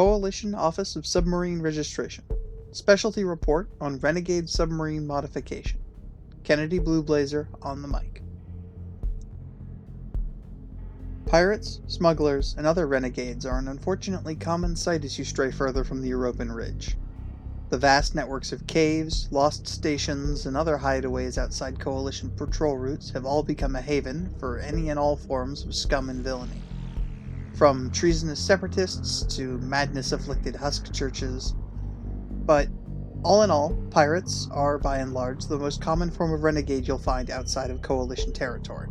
Coalition Office of Submarine Registration. Specialty Report on Renegade Submarine Modification. Kennedy Blue Blazer on the mic. Pirates, smugglers, and other renegades are an unfortunately common sight as you stray further from the Europan Ridge. The vast networks of caves, lost stations, and other hideaways outside Coalition patrol routes have all become a haven for any and all forms of scum and villainy. From treasonous separatists to madness-afflicted husk churches. But, all in all, pirates are, by and large, the most common form of renegade you'll find outside of Coalition territory.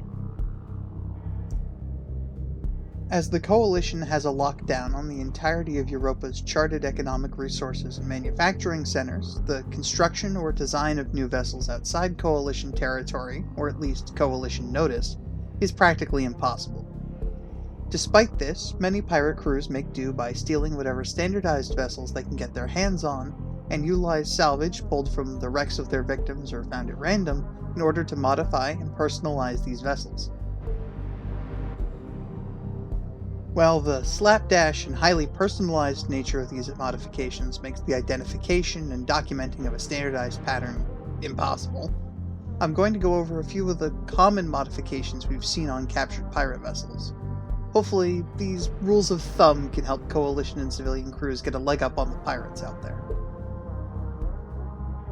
As the Coalition has a lockdown on the entirety of Europa's charted economic resources and manufacturing centers, the construction or design of new vessels outside Coalition territory, or at least Coalition notice, is practically impossible. Despite this, many pirate crews make do by stealing whatever standardized vessels they can get their hands on, and utilize salvage pulled from the wrecks of their victims or found at random in order to modify and personalize these vessels. While the slapdash and highly personalized nature of these modifications makes the identification and documenting of a standardized pattern impossible, I'm going to go over a few of the common modifications we've seen on captured pirate vessels. Hopefully, these rules of thumb can help Coalition and civilian crews get a leg up on the pirates out there.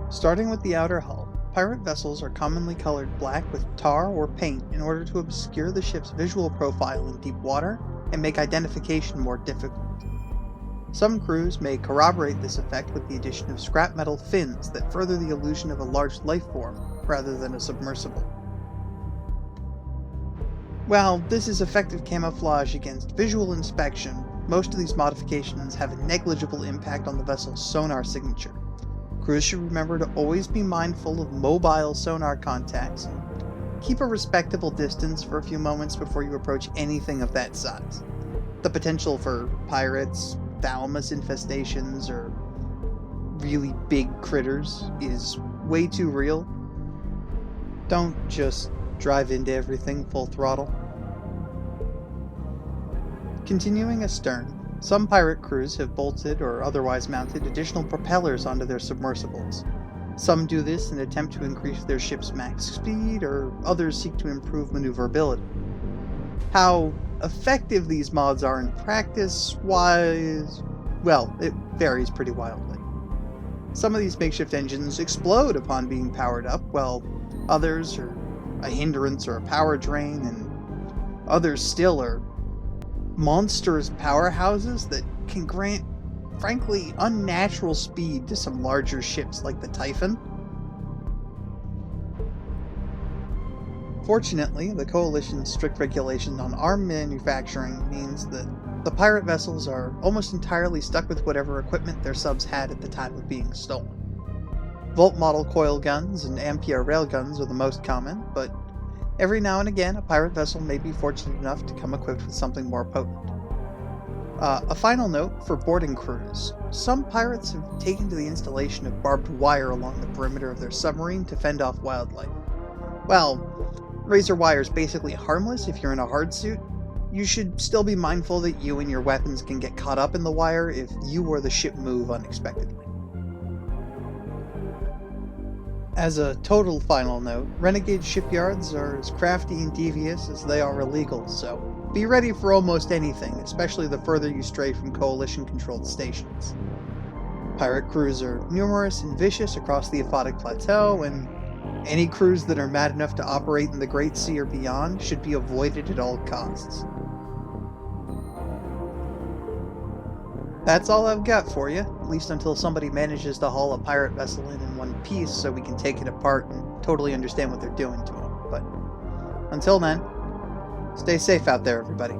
Starting with the outer hull, pirate vessels are commonly colored black with tar or paint in order to obscure the ship's visual profile in deep water and make identification more difficult. Some crews may corroborate this effect with the addition of scrap metal fins that further the illusion of a large life form rather than a submersible. While this is effective camouflage against visual inspection, most of these modifications have a negligible impact on the vessel's sonar signature. Crews should remember to always be mindful of mobile sonar contacts and keep a respectable distance for a few moments before you approach anything of that size. The potential for pirates, thalamus infestations, or really big critters is way too real. Don't just drive into everything full throttle. Continuing astern, some pirate crews have bolted or otherwise mounted additional propellers onto their submersibles. Some do this in an attempt to increase their ship's max speed, or others seek to improve maneuverability. How effective these mods are in practice-wise, well, it varies pretty wildly. Some of these makeshift engines explode upon being powered up, while others are a hindrance or a power drain, and others still are monstrous powerhouses that can grant frankly unnatural speed to some larger ships like the Typhon. Fortunately, the Coalition's strict regulations on arm manufacturing means that the pirate vessels are almost entirely stuck with whatever equipment their subs had at the time of being stolen. Volt model coil guns and Ampere railguns are the most common, but every now and again a pirate vessel may be fortunate enough to come equipped with something more potent. A final note for boarding crews. Some pirates have taken to the installation of barbed wire along the perimeter of their submarine to fend off wildlife. While razor wire is basically harmless if you're in a hard suit, you should still be mindful that you and your weapons can get caught up in the wire if you or the ship move unexpectedly. As a total final note, renegade shipyards are as crafty and devious as they are illegal, so be ready for almost anything, especially the further you stray from Coalition-controlled stations. Pirate crews are numerous and vicious across the Aphotic Plateau, and any crews that are mad enough to operate in the Great Sea or beyond should be avoided at all costs. That's all I've got for you, at least until somebody manages to haul a pirate vessel in one piece so we can take it apart and totally understand what they're doing to them. But until then, stay safe out there, everybody.